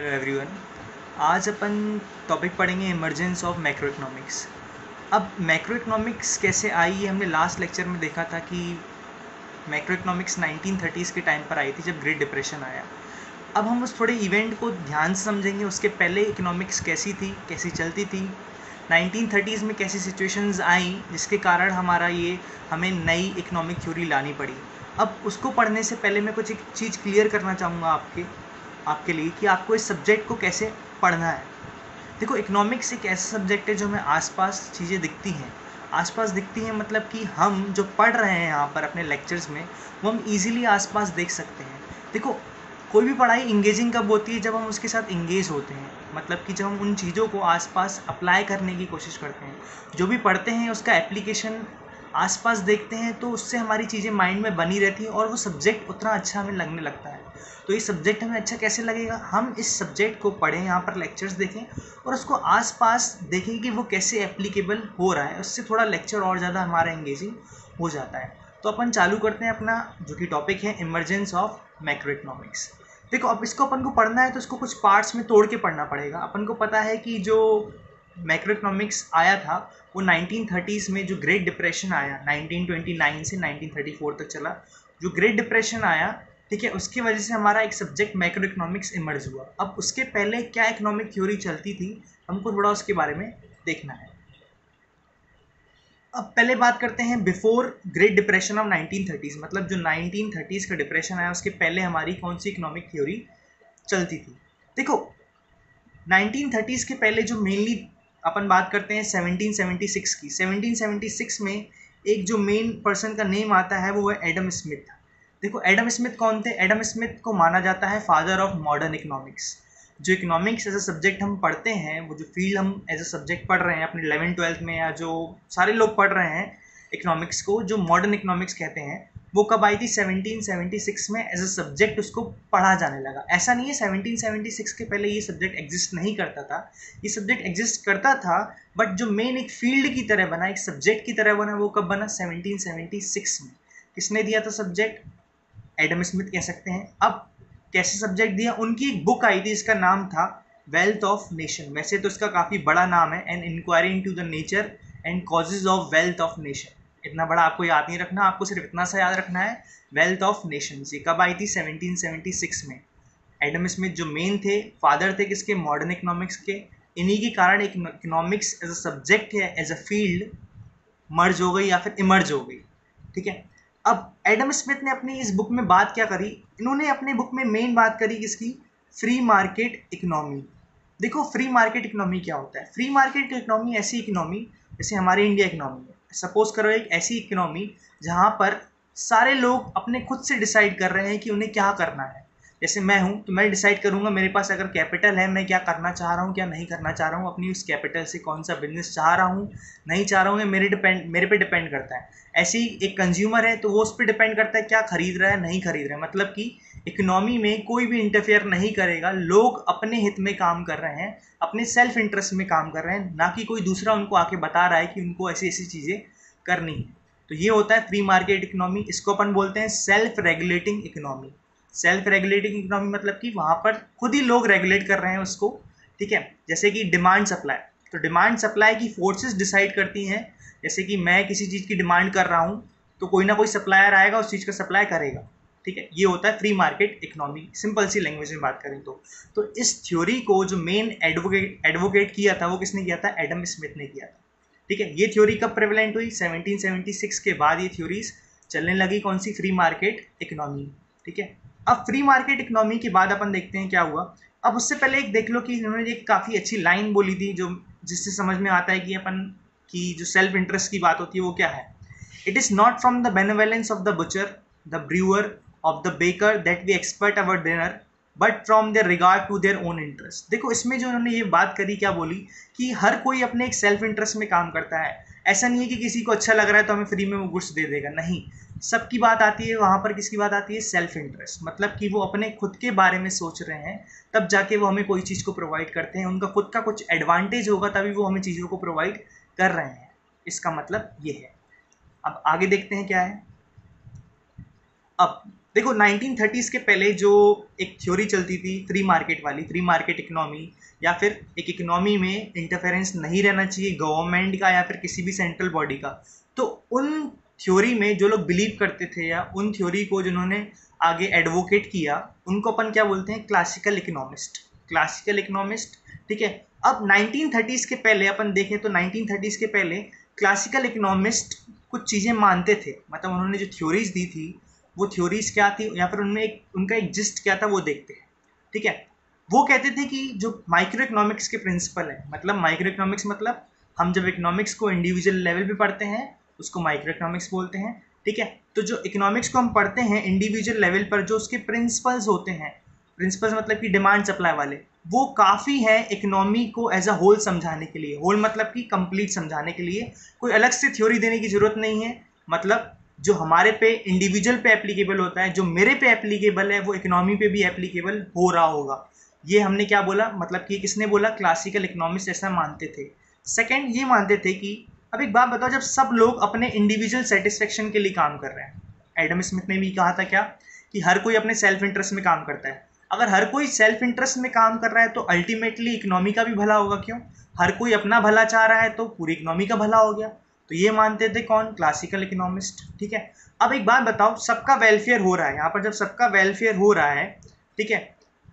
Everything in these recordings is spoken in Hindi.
Hello everyone. आज अपन टॉपिक पढ़ेंगे इमर्जेंस ऑफ मैक्रो इकोनॉमिक्स। अब मैक्रो इकोनॉमिक्स कैसे आई ये हमने लास्ट लेक्चर में देखा था कि मैक्रो इकोनॉमिक्स 1930s के टाइम पर आई थी जब ग्रेट डिप्रेशन आया। अब हम उस थोड़े इवेंट को ध्यान से समझेंगे, उसके पहले इकोनॉमिक्स कैसी थी, कैसी चलती थी, 1930s में कैसी सिचुएशंस आई जिसके कारण हमें नई इकोनॉमिक थ्योरी लानी पड़ी। अब उसको पढ़ने से पहले मैं कुछ एक चीज़ क्लियर करना चाहूँगा आपके लिए कि आपको इस सब्जेक्ट को कैसे पढ़ना है। देखो, इकोनॉमिक्स एक ऐसा सब्जेक्ट है जो हमें आसपास चीज़ें दिखती हैं, मतलब कि हम जो पढ़ रहे हैं यहाँ पर अपने लेक्चर्स में वो हम इजीली आसपास देख सकते हैं। देखो, कोई भी पढ़ाई इंगेजिंग कब होती है? जब हम उसके साथ इंगेज होते हैं, मतलब कि जब हम उन चीज़ों को आसपास अप्लाई करने की कोशिश करते हैं, जो भी पढ़ते हैं उसका एप्लीकेशन आसपास देखते हैं, तो उससे हमारी चीज़ें माइंड में बनी रहती हैं और वो सब्जेक्ट उतना अच्छा हमें लगने लगता है। तो ये सब्जेक्ट हमें अच्छा कैसे लगेगा? हम इस सब्जेक्ट को पढ़ें, यहाँ पर लेक्चर्स देखें और उसको आसपास देखें कि वो कैसे एप्लीकेबल हो रहा है। उससे थोड़ा लेक्चर और ज़्यादा हमारा एंगेजिंग हो जाता है। तो अपन चालू करते हैं अपना जो कि टॉपिक है इमर्जेंस ऑफ मैक्रो इकोनॉमिक्स। देखो, अब इसको अपन को पढ़ना है तो इसको कुछ पार्ट्स में तोड़ के पढ़ना पड़ेगा। अपन को पता है कि जो मैक्रो इकोनॉमिक्स आया था वो 1930s में, जो ग्रेट डिप्रेशन आया 1929 से 1934 तक चला, जो ग्रेट डिप्रेशन आया, ठीक है, उसकी वजह से हमारा एक सब्जेक्ट मैक्रो इकोनॉमिक्स इमर्ज हुआ। अब उसके पहले क्या इकोनॉमिक थ्योरी चलती थी, हमको थोड़ा उसके बारे में देखना है। अब पहले बात करते हैं before great depression of 1930s, मतलब जो 1930s का डिप्रेशन आया उसके पहले हमारी कौन सी इकोनॉमिक थ्योरी चलती थी। देखो, 1930s के पहले जो मेनली अपन बात करते हैं 1776 की। 1776 में एक जो मेन पर्सन का नेम आता है वो है एडम स्मिथ। देखो, एडम स्मिथ कौन थे? एडम स्मिथ को माना जाता है फादर ऑफ मॉडर्न इकोनॉमिक्स। जो इकोनॉमिक्स एज अ सब्जेक्ट हम पढ़ते हैं, वो जो फील्ड हम एज अ सब्जेक्ट पढ़ रहे हैं अपने 11th-12th में, या जो सारे लोग पढ़ रहे हैं इकोनॉमिक्स को, जो मॉडर्न इकोनॉमिक्स कहते हैं, वो कब आई थी? 1776 में एज अ सब्जेक्ट उसको पढ़ा जाने लगा। ऐसा नहीं है 1776 के पहले ये सब्जेक्ट एग्जिस्ट नहीं करता था, ये सब्जेक्ट एग्जिस्ट करता था, बट जो मेन एक फील्ड की तरह बना, एक सब्जेक्ट की तरह बना, वो कब बना? 1776 में। किसने दिया था सब्जेक्ट? एडम स्मिथ कह सकते हैं। अब कैसे सब्जेक्ट दिया? उनकी एक बुक आई थी, इसका नाम था वेल्थ ऑफ नेशन। वैसे तो इसका काफ़ी बड़ा नाम है, an inquiry into the nature and causes of wealth of nation. इतना बड़ा आपको याद नहीं रखना, आपको सिर्फ इतना सा याद रखना है, वेल्थ ऑफ नेशन। ये कब आई थी? 1776 में। एडम स्मिथ जो मेन थे, फादर थे किसके? मॉडर्न इकोनॉमिक्स के। इन्हीं के कारण इकोनॉमिक्स एज अ सब्जेक्ट है, एज अ फील्ड मर्ज हो गई या फिर इमर्ज हो गई, ठीक है। अब एडम स्मिथ ने अपनी इस बुक में बात क्या करी? इन्होंने अपनी बुक में मेन बात करी किसकी? Free market economy. देखो, फ्री मार्केट इकोनॉमी क्या होता है? फ्री मार्केट इकोनॉमी ऐसी इकोनॉमी जैसे हमारी इंडिया इकोनॉमी है। सपोज करो एक ऐसी इकोनॉमी जहाँ पर सारे लोग अपने खुद से डिसाइड कर रहे हैं कि उन्हें क्या करना है। जैसे मैं हूँ तो मैं डिसाइड करूँगा, मेरे पास अगर कैपिटल है, मैं क्या करना चाह रहा हूँ, क्या नहीं करना चाह रहा हूँ, अपनी उस कैपिटल से कौन सा बिजनेस चाह रहा हूँ, नहीं चाह रहा हूँ, ये मेरे पे डिपेंड करता है। ऐसे ही एक कंज्यूमर है तो वो उस पर डिपेंड करता है क्या खरीद रहा है, नहीं खरीद रहा है। मतलब कि इकोनॉमी में कोई भी इंटरफेयर नहीं करेगा, लोग अपने हित में काम कर रहे हैं, अपने सेल्फ इंटरेस्ट में काम कर रहे हैं, ना कि कोई दूसरा उनको आके बता रहा है कि उनको ऐसी ऐसी चीज़ें करनी है। तो ये होता है फ्री मार्केट इकोनॉमी। इसको अपन बोलते हैं self regulating economy. Self regulating economy मतलब कि वहाँ पर खुद ही लोग रेगुलेट कर रहे हैं उसको, ठीक है। जैसे कि डिमांड सप्लाई, तो डिमांड सप्लाई की फोर्सेस डिसाइड करती हैं। जैसे कि मैं किसी चीज़ की डिमांड कर रहा हूँ तो कोई ना कोई सप्लायर आएगा, उस चीज़ का सप्लाई करेगा, ठीक है। ये होता है फ्री मार्केट इकोनॉमी, सिंपल सी लैंग्वेज में बात करें तो इस थ्योरी को जो मेन एडवोकेट किया था वो किसने किया था? एडम स्मिथ ने किया था, ठीक है। ये थ्योरी कब प्रेवलेंट हुई? 1776 के बाद ये थ्योरीज चलने लगी। कौन सी? फ्री मार्केट इकोनॉमी, ठीक है। अब फ्री मार्केट इकोनॉमी के बाद अपन देखते हैं क्या हुआ। अब उससे पहले एक देख लो कि इन्होंने एक काफ़ी अच्छी लाइन बोली थी जो जिससे समझ में आता है कि अपन की जो सेल्फ इंटरेस्ट की बात होती है वो क्या है। It is not from the benevolence of the butcher, the brewer, of the baker that we expert our dinner, but from their regard to their own interest. देखो, इसमें जो उन्होंने ये बात करी, क्या बोली कि हर कोई अपने एक सेल्फ इंटरेस्ट में काम करता है। ऐसा नहीं है कि किसी को अच्छा लग रहा है तो हमें फ्री में वो गुड्स दे देगा, नहीं। सबकी बात आती है वहाँ पर, किसकी बात आती है? Self interest. मतलब कि वो अपने खुद के बारे में सोच रहे हैं, तब जाके वो हमें कोई चीज़ को प्रोवाइड करते हैं। उनका खुद का कुछ एडवांटेज होगा तभी वो हमें चीज़ों को प्रोवाइड कर रहे हैं। इसका मतलब ये है। अब आगे देखते हैं क्या है। अब देखो 1930s के पहले जो एक थ्योरी चलती थी फ्री मार्केट वाली, फ्री मार्केट इकोनॉमी, या फिर एक इकोनॉमी में इंटरफेरेंस नहीं रहना चाहिए गवर्नमेंट का या फिर किसी भी सेंट्रल बॉडी का, तो उन थ्योरी में जो लोग बिलीव करते थे या उन थ्योरी को जिन्होंने आगे एडवोकेट किया, उनको अपन क्या बोलते हैं, क्लासिकल इकोनॉमिस्ट, क्लासिकल इकोनॉमिस्ट। ठीक है, अब 1930s के पहले अपन देखें तो 1930s के पहले क्लासिकल इकोनॉमिस्ट कुछ चीज़ें मानते थे, मतलब उन्होंने जो थ्योरीज दी थी वो थ्योरीज क्या थी या फिर उनमें उनका एक जिस्ट क्या था वो देखते हैं। ठीक है, वो कहते थे कि जो माइक्रो इकोनॉमिक्स के प्रिंसिपल है, मतलब माइक्रो इकोनॉमिक्स मतलब हम जब इकोनॉमिक्स को इंडिविजुअल लेवल पे पढ़ते हैं उसको माइक्रो इकोनॉमिक्स बोलते हैं। ठीक है, तो जो इकोनॉमिक्स को हम पढ़ते हैं इंडिविजुअल लेवल पर, जो उसके प्रिंसिपल्स होते हैं, प्रिंसिपल्स मतलब कि डिमांड सप्लाई वाले, वो काफ़ी है इकोनॉमी को एज अ होल समझाने के लिए, होल मतलब कि कंप्लीट समझाने के लिए, कोई अलग से थ्योरी देने की जरूरत नहीं है। मतलब जो हमारे पे इंडिविजुअल पे एप्लीकेबल होता है, जो मेरे पे एप्लीकेबल है, वो इकोनॉमी पे भी एप्लीकेबल हो रहा होगा। ये हमने क्या बोला, मतलब कि किसने बोला, क्लासिकल इकोनॉमिस्ट ऐसा मानते थे। सेकंड ये मानते थे कि अब एक बात बताओ, जब सब लोग अपने इंडिविजुअल सेटिस्फेक्शन के लिए काम कर रहे हैं, एडम स्मिथ ने भी कहा था क्या, कि हर कोई अपने सेल्फ इंटरेस्ट में काम करता है। अगर हर कोई सेल्फ इंटरेस्ट में काम कर रहा है तो अल्टीमेटली इकोनॉमी का भी भला होगा। क्यों, हर कोई अपना भला चाह रहा है तो पूरी इकोनॉमी का भला हो गया। तो ये मानते थे कौन, क्लासिकल इकोनॉमिस्ट। ठीक है, अब एक बात बताओ, सबका वेलफेयर हो रहा है यहाँ पर, जब सबका वेलफेयर हो रहा है, ठीक है,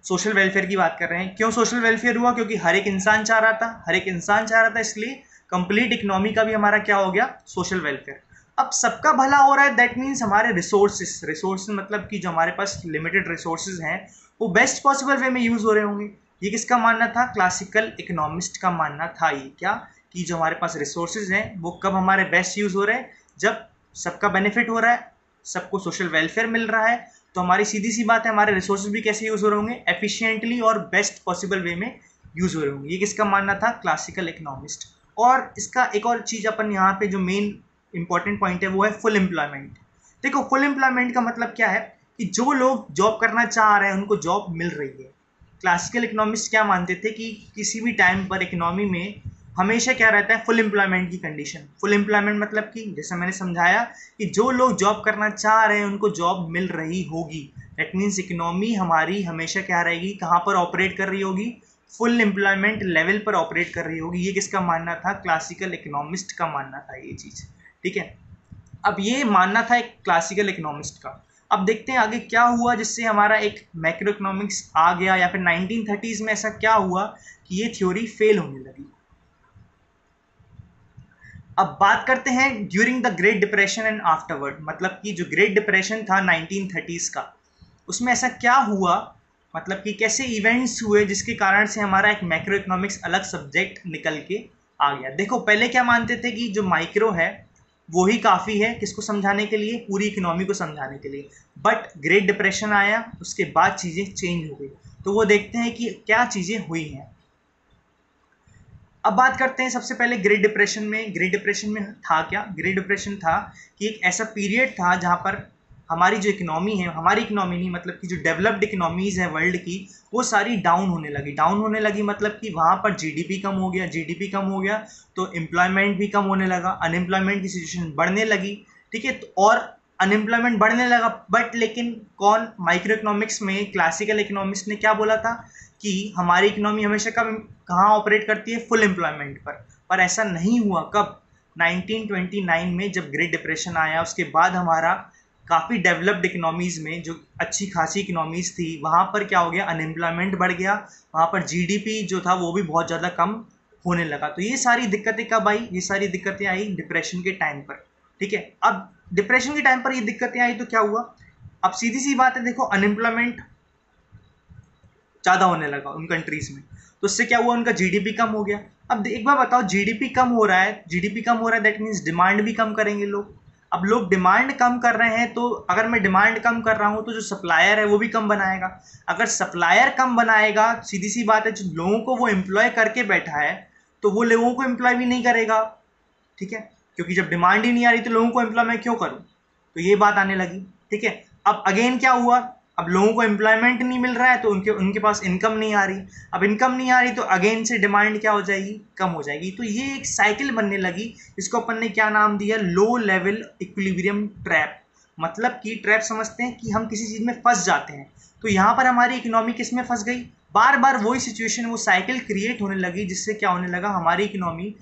सोशल वेलफेयर की बात कर रहे हैं, क्यों सोशल वेलफेयर हुआ, क्योंकि हर एक इंसान चाह रहा था, हर एक इंसान चाह रहा था, इसलिए कंप्लीट इकोनॉमी का भी हमारा क्या हो गया, सोशल वेलफेयर। अब सबका भला हो रहा है, दैट मीन्स हमारे रिसोर्सेज मतलब कि जो हमारे पास लिमिटेड रिसोर्सेज हैं वो बेस्ट पॉसिबल वे में यूज हो रहे होंगे। ये किसका मानना था, क्लासिकल इकोनॉमिस्ट का मानना था ये, क्या, कि जो हमारे पास रिसोर्सेज हैं वो कब हमारे बेस्ट यूज हो रहे हैं, जब सबका बेनिफिट हो रहा है, सबको सोशल वेलफेयर मिल रहा है, तो हमारी सीधी सी बात है हमारे रिसोर्सेज भी कैसे यूज हो रहे होंगे, एफिशिएंटली और बेस्ट पॉसिबल वे में यूज हो रहे होंगे। ये किसका मानना था, क्लासिकल इकोनॉमिस्ट। और इसका एक और चीज अपन यहाँ पे जो मेन इंपॉर्टेंट पॉइंट है वो है फुल एम्प्लॉयमेंट। देखो फुल एम्प्लॉयमेंट का मतलब क्या है, कि जो लोग जॉब करना चाह रहे हैं उनको जॉब मिल रही है। क्लासिकल इकोनॉमिस्ट क्या मानते थे कि किसी भी टाइम पर इकोनॉमी में हमेशा क्या रहता है, फुल एम्प्लॉयमेंट की कंडीशन। फुल एम्प्लॉयमेंट मतलब कि जैसा मैंने समझाया कि जो लोग जॉब करना चाह रहे हैं उनको जॉब मिल रही होगी। दैट मीन्स इकोनॉमी हमारी हमेशा क्या रहेगी, कहाँ पर ऑपरेट कर रही होगी, फुल एम्प्लॉयमेंट लेवल पर ऑपरेट कर रही होगी। ये किसका मानना था, क्लासिकल इकोनॉमिस्ट का मानना था ये चीज़। ठीक है, अब ये मानना था एक क्लासिकल इकोनॉमिस्ट का। अब देखते हैं आगे क्या हुआ जिससे हमारा एक मैक्रो इकोनॉमिक्स आ गया, या फिर 1930s में ऐसा क्या हुआ कि ये थ्योरी फेल होने लगी। अब बात करते हैं during the great depression and afterward, मतलब कि जो ग्रेट डिप्रेशन था 1930s का, उसमें ऐसा क्या हुआ, मतलब कि कैसे इवेंट्स हुए जिसके कारण से हमारा एक मैक्रो इकोनॉमिक्स अलग सब्जेक्ट निकल के आ गया। देखो पहले क्या मानते थे कि जो माइक्रो है वो ही काफ़ी है किसको समझाने के लिए, पूरी इकोनॉमी को समझाने के लिए। बट ग्रेट डिप्रेशन आया, उसके बाद चीज़ें चेंज हो गई। तो वो देखते हैं कि क्या चीज़ें हुई हैं। अब बात करते हैं सबसे पहले ग्रेट डिप्रेशन में। ग्रेट डिप्रेशन में था क्या, ग्रेट डिप्रेशन था कि एक ऐसा पीरियड था जहाँ पर हमारी जो इकोनॉमी है, हमारी इकोनॉमी नहीं मतलब कि जो डेवलप्ड इकोनॉमीज़ है वर्ल्ड की, वो सारी डाउन होने लगी। डाउन होने लगी मतलब कि वहाँ पर जीडीपी कम हो गया, जीडीपी कम हो गया तो एम्प्लॉयमेंट भी कम होने लगा, अनएम्प्लॉयमेंट की सिचुएशन बढ़ने लगी। ठीक है, और अनएम्प्लॉयमेंट बढ़ने लगा, बट लेकिन कौन, माइक्रो इकोनॉमिक्स में क्लासिकल इकोनॉमिक्स ने क्या बोला था कि हमारी इकोनॉमी हमेशा कब कहाँ ऑपरेट करती है, फुल एम्प्लॉयमेंट पर ऐसा नहीं हुआ। कब, 1929 में जब ग्रेट डिप्रेशन आया, उसके बाद हमारा काफ़ी डेवलप्ड इकोनॉमीज़ में जो अच्छी खासी इकोनॉमीज़ थी वहाँ पर क्या हो गया, अनएम्प्लॉयमेंट बढ़ गया, वहाँ पर जीडीपी जो था वो भी बहुत ज़्यादा कम होने लगा। तो ये सारी दिक्कतें कब आई, ये सारी दिक्कतें आई डिप्रेशन के टाइम पर। ठीक है, अब डिप्रेशन के टाइम पर ये दिक्कतें आई तो क्या हुआ, अब सीधी सी बात है, देखो अनएम्प्लॉयमेंट ज़्यादा होने लगा उन कंट्रीज़ में, तो उससे क्या हुआ, उनका जीडीपी कम हो गया। अब एक बार बताओ, जीडीपी कम हो रहा है, जीडीपी कम हो रहा है, दैट मीन्स डिमांड भी कम करेंगे लोग। अब लोग डिमांड कम कर रहे हैं, तो अगर मैं डिमांड कम कर रहा हूँ तो जो सप्लायर है वो भी कम बनाएगा। अगर सप्लायर कम बनाएगा, सीधी सी बात है, जो लोगों को वो एम्प्लॉय करके बैठा है तो वो लोगों को एम्प्लॉय भी नहीं करेगा। ठीक है, क्योंकि जब डिमांड ही नहीं आ रही तो लोगों को एम्प्लॉय मैं क्यों करूँ, तो ये बात आने लगी। ठीक है, अब अगेन क्या हुआ, अब लोगों को एम्प्लॉयमेंट नहीं मिल रहा है तो उनके उनके पास इनकम नहीं आ रही। अब इनकम नहीं आ रही तो अगेन से डिमांड क्या हो जाएगी, कम हो जाएगी। तो ये एक साइकिल बनने लगी, इसको अपन ने क्या नाम दिया, लो लेवल इक्विलिब्रियम ट्रैप। मतलब कि ट्रैप समझते हैं कि हम किसी चीज़ में फंस जाते हैं। तो यहाँ पर हमारी इकोनॉमी किस में फंस गई, बार बार वही सिचुएशन, वो साइकिल क्रिएट होने लगी, जिससे क्या होने लगा, हमारी इकोनॉमी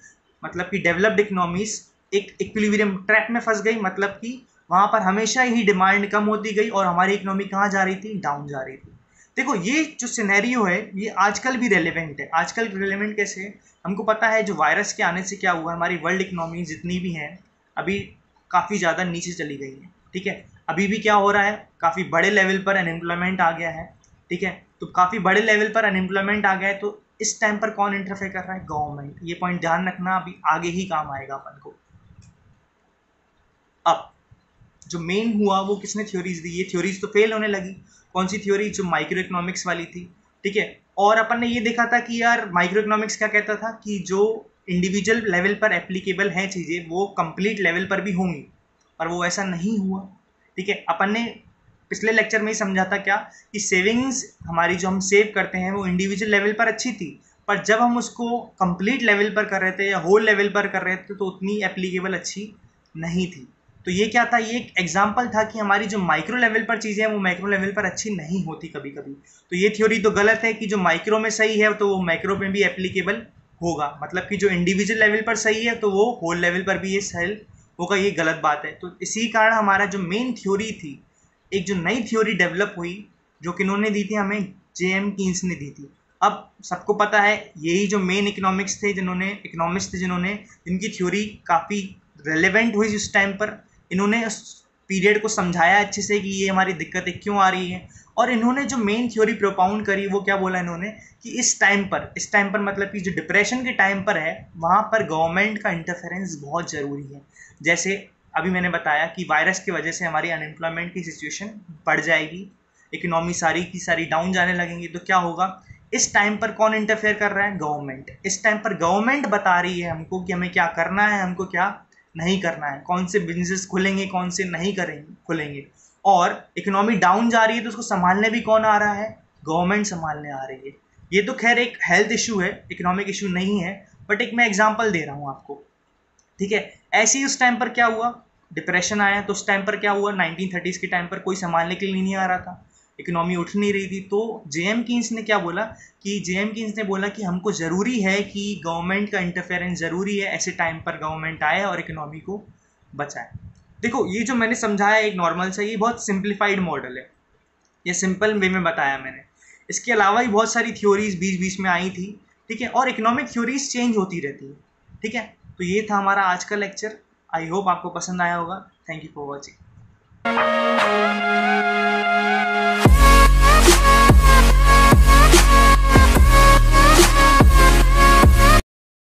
मतलब कि डेवलप्ड इकोनॉमीज एक इक्विलिब्रियम ट्रैप में फंस गई। मतलब कि वहाँ पर हमेशा ही डिमांड कम होती गई और हमारी इकोनॉमी कहाँ जा रही थी, डाउन जा रही थी। देखो ये जो सिनेरियो है ये आजकल भी रेलेवेंट है। आजकल रेलेवेंट कैसे है, हमको पता है जो वायरस के आने से क्या हुआ, हमारी वर्ल्ड इकोनॉमी जितनी भी हैं अभी काफ़ी ज़्यादा नीचे चली गई है। ठीक है, अभी भी क्या हो रहा है, काफ़ी बड़े लेवल पर अनएम्प्लॉयमेंट आ गया है। ठीक है, तो काफ़ी बड़े लेवल पर अनएम्प्लॉयमेंट आ गया है, तो इस टाइम पर कौन इंटरफेयर कर रहा है, गवर्नमेंट। ये पॉइंट ध्यान रखना, अभी आगे ही काम आएगा अपन को। अब जो मेन हुआ वो किसने थ्योरीज दी, ये थ्योरीज तो फेल होने लगी। कौन सी थ्योरी, जो माइक्रो इकोनॉमिक्स वाली थी। ठीक है, और अपन ने ये देखा था कि यार माइक्रो इकोनॉमिक्स क्या कहता था कि जो इंडिविजुअल लेवल पर एप्लीकेबल हैं चीज़ें वो कंप्लीट लेवल पर भी होंगी, पर वो ऐसा नहीं हुआ। ठीक है, अपन ने पिछले लेक्चर में ही समझा था क्या कि सेविंग्स हमारी जो हम सेव करते हैं वो इंडिविजुअल लेवल पर अच्छी थी, पर जब हम उसको कंप्लीट लेवल पर कर रहे थे या होल लेवल पर कर रहे थे तो उतनी एप्लीकेबल अच्छी नहीं थी। तो ये क्या था, ये एक एग्जाम्पल था कि हमारी जो माइक्रो लेवल पर चीज़ें हैं वो मैक्रो लेवल पर अच्छी नहीं होती कभी कभी। तो ये थ्योरी तो गलत है कि जो माइक्रो में सही है तो वो मैक्रो में भी एप्लीकेबल होगा, मतलब कि जो इंडिविजुअल लेवल पर सही है तो वो होल लेवल पर भी ये सही होगा, ये गलत बात है। तो इसी कारण हमारा जो मेन थ्योरी थी, एक जो नई थ्योरी डेवलप हुई, जो किन्होंने दी थी, हमें जेएम कीन्स ने दी थी। अब सबको पता है यही जो मेन इकोनॉमिक्स थे जिन्होंने इनकी थ्योरी काफ़ी रेलेवेंट हुई उस टाइम पर। इन्होंने उस पीरियड को समझाया अच्छे से कि ये हमारी दिक्कतें क्यों आ रही हैं, और इन्होंने जो मेन थ्योरी प्रोपाउंड करी वो क्या बोला इन्होंने कि इस टाइम पर मतलब कि जो डिप्रेशन के टाइम पर है वहाँ पर गवर्नमेंट का इंटरफेरेंस बहुत ज़रूरी है। जैसे अभी मैंने बताया कि वायरस की वजह से हमारी अनएम्प्लॉयमेंट की सिचुएशन बढ़ जाएगी, इकोनॉमी सारी की सारी डाउन जाने लगेंगी, तो क्या होगा, इस टाइम पर कौन इंटरफेयर कर रहा है, गवर्नमेंट। इस टाइम पर गवर्नमेंट बता रही है हमको कि हमें क्या करना है, हमको क्या नहीं करना है, कौन से बिजनेस खुलेंगे, कौन से नहीं करेंगे खुलेंगे। और इकोनॉमी डाउन जा रही है तो उसको संभालने भी कौन आ रहा है, गवर्नमेंट संभालने आ रही है। ये तो खैर एक हेल्थ इशू है, इकोनॉमिक इशू नहीं है, बट एक मैं एग्जांपल दे रहा हूँ आपको। ठीक है, ऐसे ही उस टाइम पर क्या हुआ, डिप्रेशन आया, तो उस टाइम पर क्या हुआ, 1930s के टाइम पर कोई संभालने के लिए नहीं आ रहा था, इकोनॉमी उठ नहीं रही थी। तो जेएम कीन्स ने क्या बोला कि हमको ज़रूरी है कि गवर्नमेंट का इंटरफेरेंस ज़रूरी है, ऐसे टाइम पर गवर्नमेंट आए और इकोनॉमी को बचाए। देखो ये जो मैंने समझाया एक नॉर्मल सा, ये बहुत सिंप्लीफाइड मॉडल है, ये सिंपल वे में बताया मैंने। इसके अलावा भी बहुत सारी थ्योरीज बीच बीच में आई थी। ठीक है, और इकोनॉमिक थ्योरीज चेंज होती रहती है। ठीक है, तो ये था हमारा आज का लेक्चर। आई होप आपको पसंद आया होगा। Thank you for watching.